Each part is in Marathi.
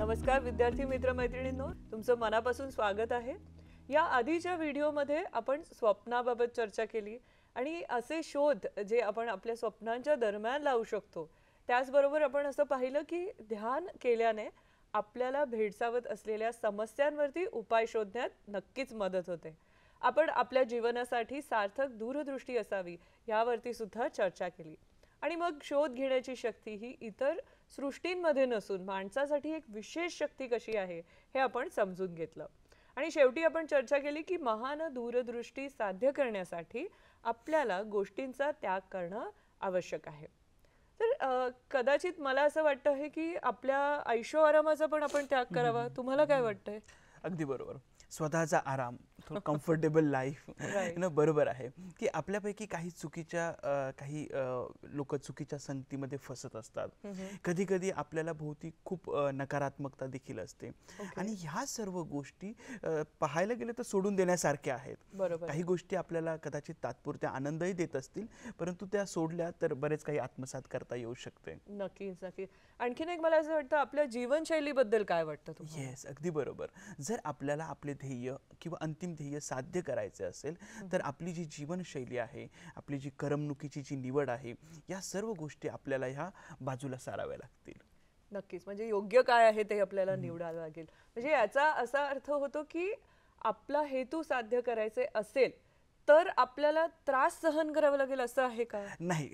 नमस्कार विद्यार्थी मित्र मैत्रिणींनो, तुमचं मनापासून स्वागत आहे। या आधीच्या व्हिडिओमध्ये आपण स्वप्नाबाबत चर्चा केली आणि असे शोध जे आपण आपल्या स्वप्नांच्या दरम्यान लावू शकतो। त्याचबरोबर आपण असं पाहिलं की ध्यान केल्याने आपल्याला भेडसावत असलेल्या समस्यांवरती उपाय शोधण्यात नक्कीच मदत होते। आपण आपल्या जीवनासाठी सार्थक दूरदृष्टी असावी यावरती सुद्धा चर्चा केली आणि मग शोध घेण्याची शक्ती ही इतर सृष्टींमध्ये नसून माणसासाठी एक विशेष शक्ती कशी आहे हे आपण समजून घेतलं। आणि शेवटी आपण चर्चा केली की महान दूरदृष्टी साध्य करण्यासाठी आपल्याला गोष्टींचा त्याग करणं आवश्यक आहे। तर कदाचित मला असं वाटतं आहे की आपल्या आयुष्य आरामाचा पण आपण त्याग करावा। तुम्हाला काय वाटतंय? अगदी बरोबर। स्वतःचा आराम, थोडं कम्फर्टेबल लाईफ बरोबर आहे की आपल्यापैकी काही काही लोक चुकीच्या संगतीमध्ये फसत असतात। कधी कधी आपल्याला भोवती खूप नकारात्मकता देखील असते आणि ह्या सर्व गोष्टी पाहायला गेले तर सोडून देण्यासारख्या आहेत। काही गोष्टी आपल्याला कदाचित तात्पुरत्या आनंदही देत असतील, परंतु त्या सोडल्या तर बरेच काही आत्मसात करता येऊ शकते। नक्कीच नक्की। आणखीन एक मला असं वाटतं, आपल्या जीवनशैलीबद्दल काय वाटतं तुम्हाला? येस, अगदी बरोबर। जर आपल्याला आपले ध्येय किंवा अंतिम ध्येय साध्य करायचे असेल तर आपली जी जीवनशैली आहे, आपली जी करमणुकीची जी निवड आहे, या सर्व गोष्टी आपल्याला ह्या बाजूला साराव्या लागतील। नक्कीच, म्हणजे योग्य काय आहे ते आपल्याला निवडायला लागेल। म्हणजे याचा असा अर्थ होतो की आपला हेतू साध्य करायचे असेल तर आपल्याला त्रास सहन करावा लागेल, असं आहे का? नाही,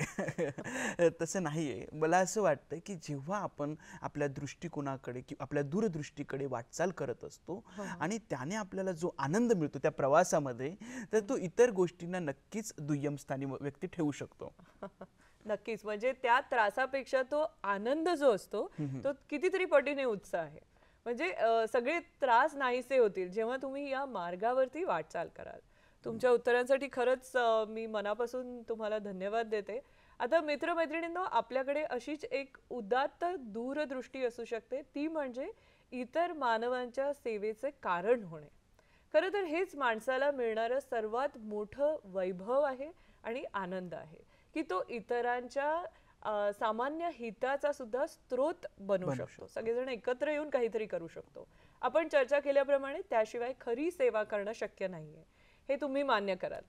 तसं नाहीये। मला असं वाटतं की जेव्हा आपण आपल्या दृष्टिकोनाकडे किंवा आपल्या दूरदृष्टीकडे वाटचाल करत असतो आणि त्याने आपल्याला जो आनंद मिळतो त्या प्रवासामध्ये, तर तो इतर गोष्टींना नक्कीच दुय्यम स्थानी व्यक्ती ठेवू शकतो। नक्कीच, म्हणजे त्या त्रासापेक्षा तो आनंद जो असतो तो कितीतरी पटीने उच्च आहे। म्हणजे सगळे त्रास नाहीसे होतील जेव्हा तुम्ही या मार्गावरती वाटचाल कराल। तुमच्या उत्तरांसाठी खरंच मी मनापासून तुम्हाला धन्यवाद देते। आता मित्रमैत्रिणींनो, आपल्याकडे अशीच एक उदात्त दूरदृष्टी असू शकते, ती म्हणजे इतर मानवांच्या सेवेचे कारण होणे। खरं तर हेच माणसाला मिळणारं सर्वात मोठं वैभव आहे आणि आनंद आहे की तो इतरांच्या सामान्य हिताचा सुद्धा स्रोत बनू शकतो। सगळेजण एकत्र येऊन काहीतरी करू शकतो। आपण चर्चा केल्याप्रमाणे त्याशिवाय खरी सेवा करणं शक्य नाहीये, हे तुम्ही मान्य कराल।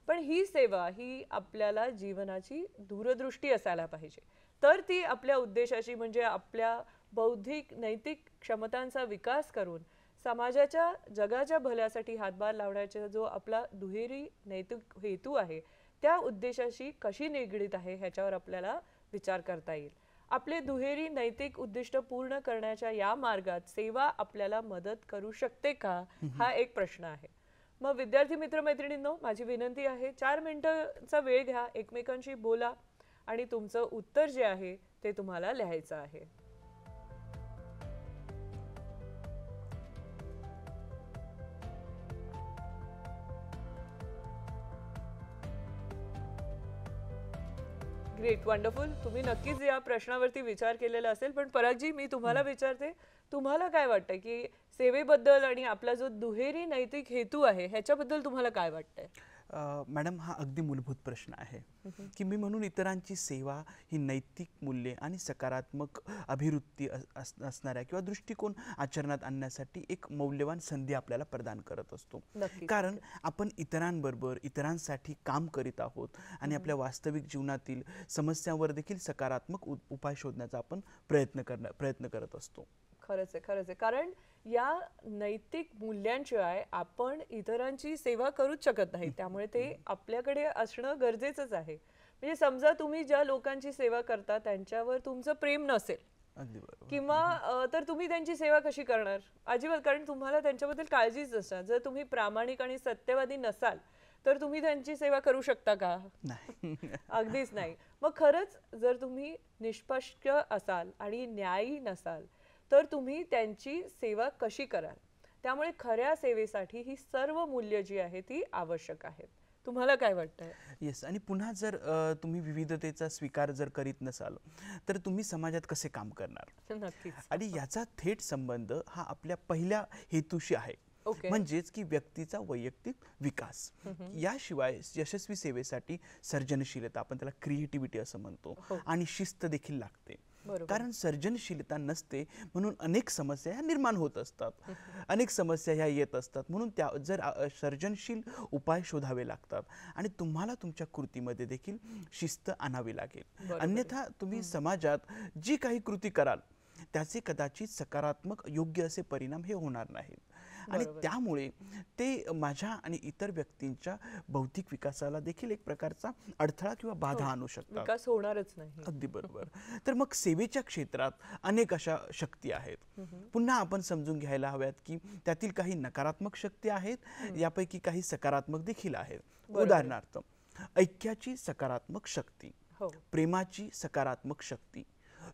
पण ही सेवा ही आपल्याला जीवनाची दूरदृष्टी असायला पाहिजे, तर ती आपल्या उद्देशाची म्हणजे आपल्या बौद्धिक नैतिक क्षमतांचा विकास करून समाजाच्या जगाच्या भल्यासाठी हातभार लावण्याचा जो आपला दुहेरी नैतिक हेतू आहे त्या उद्देशाशी कशी निगडीत आहे ह्याच्यावर आपल्याला विचार करता येईल। आपले दुहेरी नैतिक उद्दिष्ट पूर्ण करण्याच्या या मार्गात सेवा आपल्याला मदत करू शकते का, हा एक प्रश्न आहे। मग विद्यार्थी मित्रमैत्रिणींनो, माझी विनंती आहे, 4 मिनिटांचा वेळ घ्या, एकमेकांशी बोला आणि तुमचं उत्तर जे आहे ते तुम्हाला लिहायचं आहे। Great, wonderful. तुम्ही नक्कीच या प्रश्नावरती विचार केलेला असेल। पण परागजी, मी तुम्हाला विचारते, तुम्हाला काय वाटतं की सेवेबद्दल आणि आपला जो दुहेरी नैतिक हेतू आहे ह्याच्याबद्दल तुम्हाला काय वाटतंय? मॅडम, हा अगदी मूलभूत प्रश्न आहे की मी म्हणून इतरांची सेवा ही नैतिक मूल्ये आणि सकारात्मक अभिवृत्ती असणाऱ्या किंवा दृष्टिकोन आचरणात आणण्यासाठी एक मौल्यवान संधी आपल्याला प्रदान करत असतो। कारण आपण इतरांबरोबर इतरांसाठी काम करीत आहोत आणि आपल्या वास्तविक जीवनातील समस्यांवर देखील सकारात्मक उपाय शोधण्याचा आपण प्रयत्न करत असतो। खरंच आहे, खरंच आहे। कारण या नैतिक मूल्यांशिवाय आपण इतरांची सेवा करूच शकत नाही, त्यामुळे ते आपल्याकडे असणं गरजेचंच आहे। म्हणजे समजा तुम्ही ज्या लोकांची सेवा करता त्यांच्यावर तुमचं प्रेम नसेल किंवा तर तुम्ही त्यांची सेवा कशी करणार? अजिबात, कारण तुम्हाला त्यांच्याबद्दल काळजीच नसणार। जर तुम्ही प्रामाणिक आणि सत्यवादी नसाल तर तुम्ही त्यांची सेवा करू शकता का? नाही, अगदीच नाही। मग खरंच जर तुम्ही निष्पक्ष असाल आणि न्यायी नसाल तर तुम्ही त्यांची सेवा कशी कराल? त्यामुळे खऱ्या सेवेसाठी ही सर्व मूल्य जी आहे ती आवश्यक आहेत। तुम्हाला काय वाटतंय? येस, आणि पुन्हा जर तुम्ही विविधतेचा स्वीकार जर करीत नसाल तर तुम्ही समाजात कसे काम करणार? नक्कीच। आणि याचा थेट संबंध हा आपल्या पहिल्या हेतूशी आहे, म्हणजेच की व्यक्तीचा वैयक्तिक विकास। याशिवाय यशस्वी सेवेसाठी सर्जनशीलता, आपण त्याला क्रिएटिव्हिटी असं म्हणतो, आणि शिस्त देखील लागते। कारण सर्जनशीलता नसते म्हणून अनेक समस्या ह्या निर्माण होत असतात, अनेक समस्या ह्या येत असतात. म्हणून त्या जर सर्जनशील उपाय शोधावे लागतात आणि तुम्हाला तुमच्या कृतीमध्ये देखील शिस्त आणावी लागेल. अन्यथा तुम्ही समाजात जी काही कृती कराल त्याचे कदाचित सकारात्मक योग्य असे परिणाम हे होणार नाहीत आणि त्यामुळे ते माझ्या आणि इतर व्यक्तींच्या बौद्धिक विकासाला देखील एक प्रकारचा अडथळा किंवा बाधा आणू शकतात. विकास होणारच नाही. अगदी बरोबर. तर मग सेवेच्या क्षेत्रात अनेक अशा शक्ती आहेत. पुन्हा आपण समजून घ्यायला हव्यात की त्यातील काही नकारात्मक शक्ती आहेत, यापैकी काही सकारात्मक देखील आहेत. उदाहरणार्थ ऐक्याची सकारात्मक शक्ती, प्रेमाची सकारात्मक शक्ती,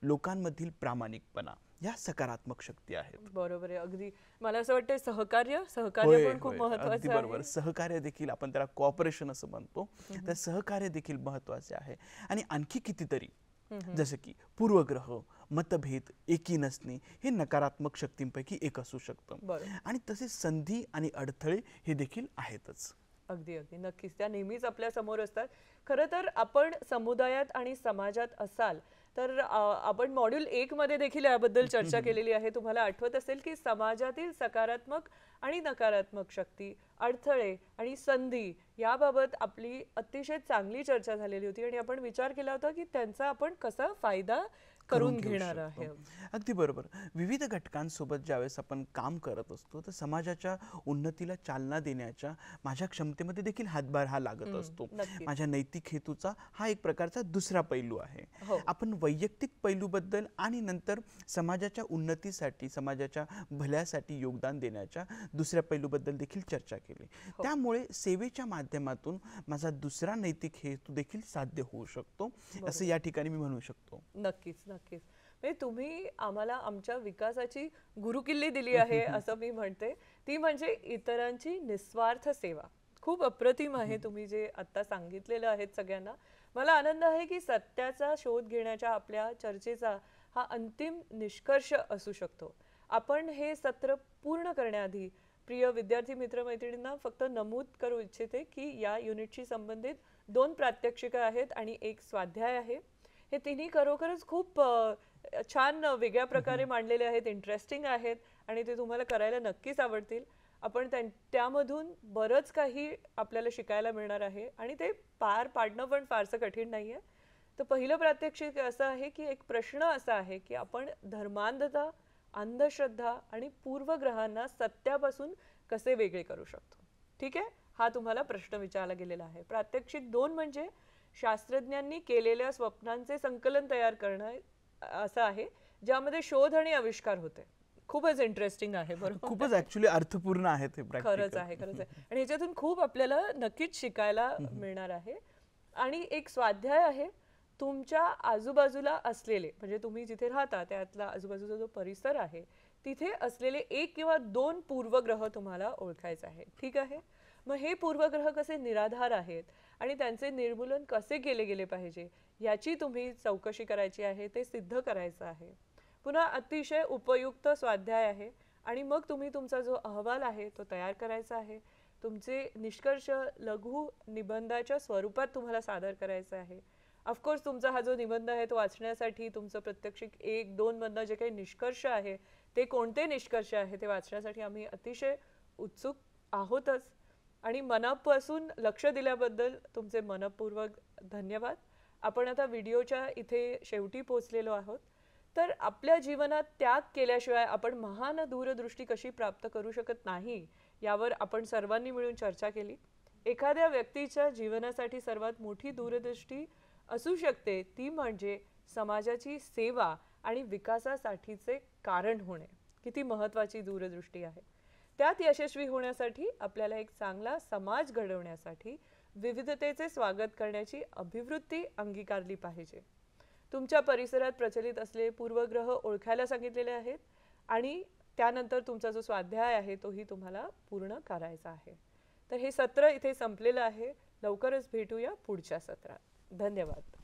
लोकांमधील प्रामाणिकपणा या सकारात्मक शक्ती आहेत. बरोबर आहे. अगदी मला असं वाटतं सहकार्य पण खूप महत्त्वाचं आहे. बरोबर. सहकार्य देखील आपण त्याला कोऑपरेशन असं म्हणतो, तर सहकार्य देखील महत्त्वाचे आहे. आणि आणखी कितीतरी जसे की पूर्वग्रह, मतभेद, एकी नसणे हे नकारात्मक शक्तींपैकी एक असू शकतं. आणि तसेच संधी आणि अडथळे हे देखील आहेतच. अगदी अगदी नक्कीच त्या नेहमीच आपल्या समोर असतात. खरं तर आपण समुदायात आणि समाजात असाल तर आपण मॉड्यूल 1 मध्ये देखील याबद्दल चर्चा केलेली आहे. तुम्हाला आठवत असेल की समाजातील सकारात्मक आणि नकारात्मक शक्ती, अडथळे आणि संधी याबाबत आपली अतिशय चांगली चर्चा झालेली होती आणि आपण विचार केला होता की त्यांचा आपण कसा फायदा करून घेणार आहे. अगदी बरोबर. विविध घटकांसोबत ज्यावेळेस आपण काम करत असतो तर समाजाच्या उन्नतीला चालना देण्याच्या माझ्या क्षमतेमध्ये देखील हातभार हा लागत असतो. माझ्या नैतिक हेतूचा हा एक प्रकारचा दुसरा पैलू आहे. आपण वैयक्तिक पैलूबद्दल आणि नंतर समाजाच्या उन्नतीसाठी, समाजाच्या भल्यासाठी योगदान देण्याच्या दुसऱ्या पैलूबद्दल देखील चर्चा केली. त्यामुळे सेवेच्या माध्यमातून माझा दुसरा नैतिक हेतू देखील साध्य होऊ शकतो असं या ठिकाणी मी म्हणू शकतो. नक्कीच नक्कीच. म्हणजे तुम्ही आम्हाला आमच्या विकासाची गुरुकिल्ली दिली आहे असं मी म्हणते. ती म्हणजे इतरांची निस्वार्थ सेवा. खूप अप्रतिम आहे तुम्ही जे आता सांगितलेलं आहे सगळ्यांना. मला आनंद आहे की सत्याचा शोध घेण्याच्या आपल्या चर्चेचा हा अंतिम निष्कर्ष असू शकतो. आपण हे सत्र पूर्ण करण्याआधी प्रिय विद्यार्थी मित्रमैत्रिणींना फक्त नमूद करू इच्छिते की या युनिटशी संबंधित 2 प्रात्यक्षिकं आहेत आणि एक स्वाध्याय आहे. हे तिन्ही खरोखरच खूप छान वेगळ्या प्रकारे मांडलेले आहेत, इंटरेस्टिंग आहेत आणि ते तुम्हाला करायला नक्कीच आवडतील. आपण त्यामधून बरंच काही आपल्याला शिकायला मिळणार आहे आणि ते पार पाडणं पण फारसं कठीण नाही आहे. तर पहिलं प्रात्यक्षिक असं आहे की एक प्रश्न असा आहे की आपण धर्मांधता, अंधश्रद्धा आणि पूर्वग्रहांना सत्यापासून कसे वेगळे करू शकतो. ठीक आहे, हा तुम्हाला प्रश्न विचारला गेलेला आहे. प्रात्यक्षिक 2 म्हणजे शास्त्रज्ञांनी केलेल्या स्वप्नांचे संकलन तयार करणं असं आहे, ज्यामध्ये शोध आणि आविष्कार होते. खूपच इंटरेस्टिंग आहे. बरोबर, खूपच ऍक्च्युअली अर्थपूर्ण आहे ते. खरंच आहे खरंच आहे आणि ह्याच्यातून खूप आपल्याला नक्कीच शिकायला मिळणार आहे. आणि एक स्वाध्याय आहे तुमच्या आजूबाजूला असलेले, म्हणजे तुम्ही जिथे राहता त्यातला आजूबाजूचा जो परिसर आहे तिथे असलेले 1 किंवा 2 पूर्वग्रह तुम्हाला ओळखायचे आहे. ठीक आहे, मग हे पूर्वग्रह कसे निराधार आहेत आणि त्यांचे निर्मूलन कसे केले गेले पाहिजे याची तुम्ही चौकशी करायची आहे, ते सिद्ध करायचं आहे. पुन्हा अतिशय उपयुक्त स्वाध्याय आहे आणि मग तुम्ही तुमचा जो अहवाल आहे तो तयार करायचा आहे. तुमचे निष्कर्ष लघु निबंधाच्या स्वरूपात तुम्हाला सादर करायचं आहे. ऑफकोर्स तुमचा हा जो निबंध आहे तो वाचण्यासाठी तुमचं प्रात्यक्षिक 1-2 मधनं जे काही निष्कर्ष आहे ते कोणते निष्कर्ष आहे ते वाचण्यासाठी आम्ही अतिशय उत्सुक आहोतच आणि मनापासून लक्ष दिल्याबद्दल तुमचे मनपूर्वक धन्यवाद. आपण आता व्हिडिओच्या इथे शेवटी पोहोचलेलो आहोत. तर आपल्या जीवनात त्याग केल्याशिवाय आपण महान दूरदृष्टी कशी प्राप्त करू शकत नाही यावर आपण सर्वांनी मिळून चर्चा केली. एखाद्या व्यक्तीच्या जीवनासाठी सर्वात मोठी दूरदृष्टी असू शकते ती म्हणजे समाजाची सेवा आणि विकासासाठीचे कारण होणे. किती महत्त्वाची दूरदृष्टी आहे. त्यात यशस्वी होण्यासाठी आपल्याला एक चांगला समाज घडवण्यासाठी विविधतेचे स्वागत करण्याची अभिवृत्ती अंगीकारली पाहिजे. तुमच्या परिसरात प्रचलित असलेले पूर्वग्रह ओळखायला सांगितलेले आहेत आणि त्यानंतर तुमचा जो स्वाध्याय आहे तोही तुम्हाला पूर्ण करायचा आहे. तर हे सत्र इथे संपलेलं आहे. लवकरच भेटूया पुढच्या सत्रात. धन्यवाद.